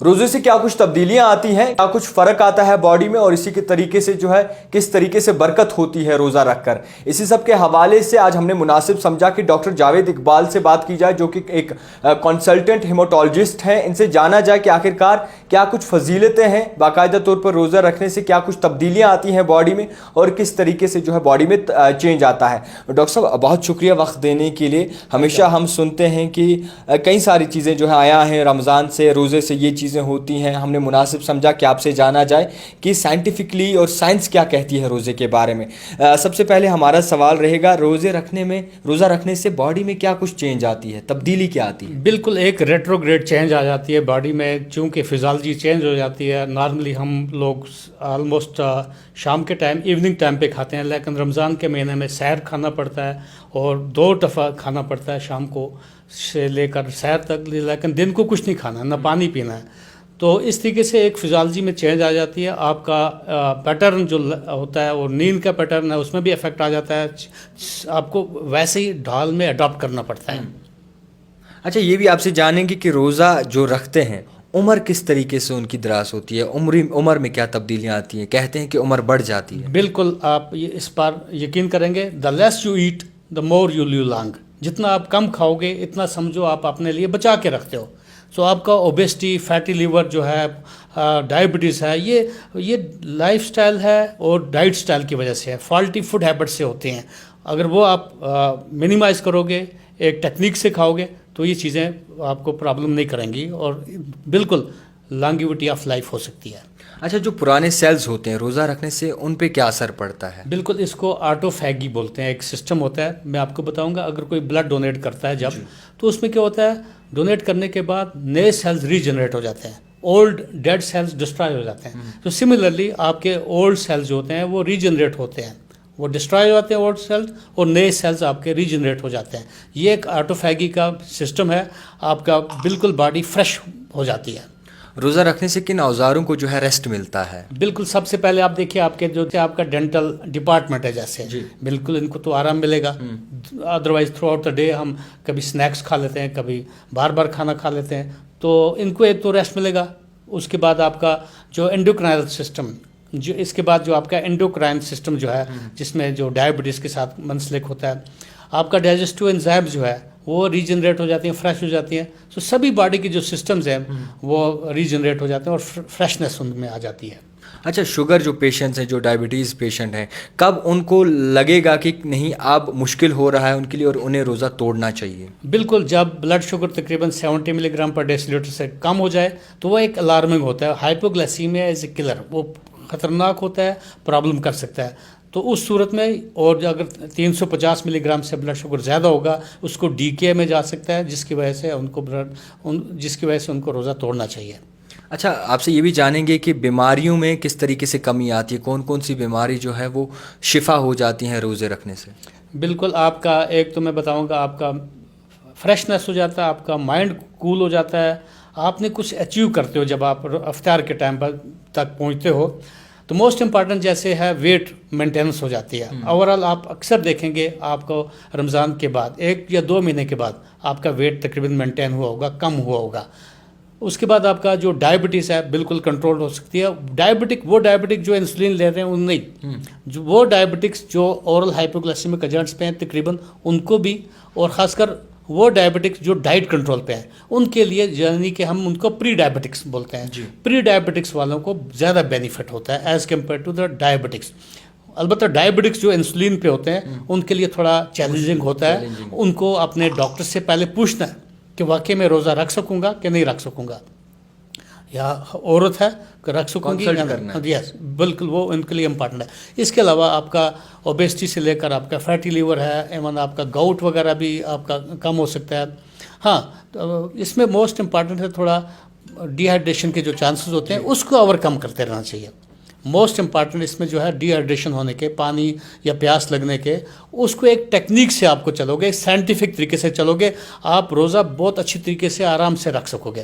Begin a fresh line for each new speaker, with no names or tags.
روزے سے کیا کچھ تبدیلیاں آتی ہیں، کیا کچھ فرق آتا ہے باڈی میں، اور اسی کے طریقے سے جو ہے کس طریقے سے برکت ہوتی ہے روزہ رکھ کر، اسی سب کے حوالے سے آج ہم نے مناسب سمجھا کہ ڈاکٹر جاوید اقبال سے بات کی جائے، جو کہ ایک کنسلٹنٹ ہیماٹولوجسٹ ہیں، ان سے جانا جائے کہ آخرکار کیا کچھ فضیلتیں ہیں باقاعدہ طور پر روزہ رکھنے سے، کیا کچھ تبدیلیاں آتی ہیں باڈی میں، اور کس طریقے سے جو ہے باڈی میں چینج آتا ہے۔ ڈاکٹر صاحب بہت شکریہ وقت دینے کے لیے۔ ہمیشہ ہم سنتے ہیں کہ کئی ساری چیزیں جو ہے آیا ہیں رمضان سے، روزے سے یہ چیزیں ہوتی ہیں، ہم نے مناسب سمجھا کہ آپ سے جانا جائے کہ سائنٹیفکلی اور سائنس کیا کہتی ہے روزے کے بارے میں۔ سب سے پہلے ہمارا سوال رہے گا، روزہ رکھنے سے باڈی میں کیا کچھ چینج آتی ہے، تبدیلی کیا آتی ہے؟
بالکل ایک ریٹروگریڈ چینج آ جاتی ہے باڈی میں، چونکہ فزیالوجی چینج ہو جاتی ہے۔ نارملی ہم لوگ آلموسٹ شام کے ٹائم، ایوننگ ٹائم پہ کھاتے ہیں، لیکن رمضان کے مہینے میں سحر کھانا پڑتا ہے اور 2 دفعہ کھانا پڑتا ہے، شام کو سے لے کر سحر تک، لیکن دن کو کچھ نہیں کھانا ہے، نہ پانی پینا ہے۔ تو اس طریقے سے ایک فزیالوجی میں چینج آ جاتی ہے، آپ کا پیٹرن جو ہوتا ہے اور نیند کا پیٹرن ہے اس میں بھی افیکٹ آ جاتا ہے، آپ کو ویسے ہی ڈھال میں اڈاپٹ کرنا پڑتا ہے۔
اچھا، یہ بھی آپ سے جانیں گے کہ روزہ جو رکھتے ہیں عمر کس طریقے سے ان کی دراز ہوتی ہے، عمر میں کیا تبدیلیاں آتی ہیں؟ کہتے ہیں کہ عمر بڑھ جاتی ہے۔
بالکل، آپ اس پر یقین کریں گے، the less you eat the more you live long, جتنا آپ کم کھاؤ گے اتنا سمجھو آپ اپنے لیے بچا کے رکھتے ہو۔ سو آپ کا اوبیسٹی، فیٹی لیور جو ہے، ڈائبٹیز ہے، یہ لائف سٹائل ہے اور ڈائٹ سٹائل کی وجہ سے ہے، فالٹی فوڈ ہیبٹ سے ہوتے ہیں۔ اگر وہ آپ منیمائز کرو گے، ایک ٹیکنیک سے کھاؤ گے، تو یہ چیزیں آپ کو پرابلم نہیں کریں گی اور بالکل لانگیوٹی آف لائف ہو سکتی ہے۔
اچھا، جو پرانے سیلز ہوتے ہیں روزہ رکھنے سے ان پہ کیا اثر پڑتا ہے؟
بالکل، اس کو آٹوفیگی بولتے ہیں، ایک سسٹم ہوتا ہے، میں آپ کو بتاؤں گا۔ اگر کوئی بلڈ ڈونیٹ کرتا ہے جب، تو اس میں کیا ہوتا ہے، ڈونیٹ کرنے کے بعد نئے سیلز ری جنریٹ ہو جاتے ہیں، اولڈ ڈیڈ سیلز ڈسٹرائے ہو جاتے ہیں۔ تو سملرلی آپ کے اولڈ سیلز جو ہوتے ہیں وہ ری جنریٹ ہوتے ہیں، وہ ڈسٹرائے ہو جاتے ہیں اولڈ سیلز، اور نئے سیلز آپ کے ری جنریٹ ہو جاتے ہیں۔ یہ ایک آٹوفیگی کا سسٹم ہے، آپ کا بالکل باڈی فریش ہو جاتی ہے۔
روزہ رکھنے سے کن اوزاروں کو جو ہے ریسٹ ملتا ہے؟
بالکل، سب سے پہلے آپ دیکھیے، آپ کے جو آپ کا ڈینٹل ڈپارٹمنٹ ہے جیسے، بالکل ان کو تو آرام ملے گا۔ Otherwise throughout the day ہم کبھی سنیکس کھا لیتے ہیں، کبھی بار بار کھانا کھا لیتے ہیں، تو ان کو ایک تو ریسٹ ملے گا۔ اس کے بعد آپ کا جو انڈوکرائنل سسٹم، جو اس کے بعد جو آپ کا انڈوکرائن سسٹم جو ہے، جس میں جو ڈائبٹیز کے ساتھ منسلک ہوتا ہے، آپ کا ڈائجسٹو انزائم جو ہے وہ ریجنریٹ ہو جاتی ہیں، فریش ہو جاتی ہیں۔ سو سبھی باڈی کی جو سسٹمز ہیں وہ ریجنریٹ ہو جاتے ہیں اور فریشنس ان میں آ جاتی ہے۔
اچھا، شوگر جو پیشنٹس ہیں، جو ڈائبٹیز پیشنٹ ہیں، کب ان کو لگے گا کہ نہیں اب مشکل ہو رہا ہے ان کے لیے اور انہیں روزہ توڑنا چاہیے؟
بالکل، جب بلڈ شوگر تقریباً 70 ملی گرام پر ڈیسی لیٹر سے کم ہو جائے تو وہ ایک الارمنگ ہوتا ہے۔ ہائپوگلائسیمیا از اے کلر، وہ خطرناک ہوتا ہے، پرابلم کر سکتا ہے۔ تو اس صورت میں، اور اگر 350 ملی گرام سے بلڈ شوگر زیادہ ہوگا، اس کو ڈی کے میں جا سکتا ہے، جس کی وجہ سے ان کو روزہ توڑنا چاہیے۔
اچھا، آپ سے یہ بھی جانیں گے کہ بیماریوں میں کس طریقے سے کمی آتی ہے، کون کون سی بیماری جو ہے وہ شفا ہو جاتی ہیں روزے رکھنے سے؟
بالکل، آپ کا ایک تو میں بتاؤں گا، آپ کا فریشنس ہو جاتا ہے، آپ کا مائنڈ کول ہو جاتا ہے، آپ نے کچھ اچیو کرتے ہو جب آپ افطار کے ٹائم پر تک پہنچتے ہو۔ تو موسٹ امپارٹنٹ جیسے ہے ویٹ مینٹیننس ہو جاتی ہے۔ اوورآل آپ اکثر دیکھیں گے آپ کو رمضان کے بعد 1 یا 2 مہینے کے بعد آپ کا ویٹ تقریباً مینٹین ہوا ہوگا، کم ہوا ہوگا۔ اس کے بعد آپ کا جو ڈائبٹیز ہے بالکل کنٹرول ہو سکتی ہے۔ وہ ڈائبٹک جو انسولین لے رہے ہیں ان نہیں، وہ ڈائبٹکس جو اورل ہائپوگلائسیمک ایجنٹس پہ ہیں تقریباً ان کو بھی، اور خاص کر وہ ڈائبٹکس جو ڈائٹ کنٹرول پہ ہیں ان کے لیے، یعنی کہ ہم ان کو پری ڈائبٹکس بولتے ہیں، پری ڈائبٹکس والوں کو زیادہ بینیفٹ ہوتا ہے as compared to the diabetics. البتہ ڈائبٹکس جو انسولین پہ ہوتے ہیں ان کے لیے تھوڑا چیلنجنگ ہوتا ہے، ان کو اپنے ڈاکٹر سے پہلے پوچھنا ہے کہ واقعی میں روزہ رکھ سکوں گا کہ نہیں رکھ سکوں گا، یا عورت ہے کہ رکھ سکوں گی۔ یس، بالکل، وہ ان کے لیے امپارٹنٹ ہے۔ اس کے علاوہ آپ کا اوبیسٹی سے لے کر آپ کا فیٹی لیور ہے، ایون آپ کا گاؤٹ وغیرہ بھی آپ کا کم ہو سکتا ہے۔ ہاں، اس میں موسٹ امپارٹنٹ ہے تھوڑا ڈی ہائیڈریشن کے جو چانسز ہوتے ہیں اس کو اوور کم کرتے رہنا چاہیے۔ موسٹ امپارٹنٹ اس میں جو ہے ڈی ہائیڈریشن ہونے کے، پانی یا پیاس لگنے کے، اس کو ایک ٹیکنیک سے آپ کو چلو گے، سائنٹیفک طریقے سے چلو گے، آپ روزہ بہت اچھی طریقے سے آرام سے رکھ سکو گے۔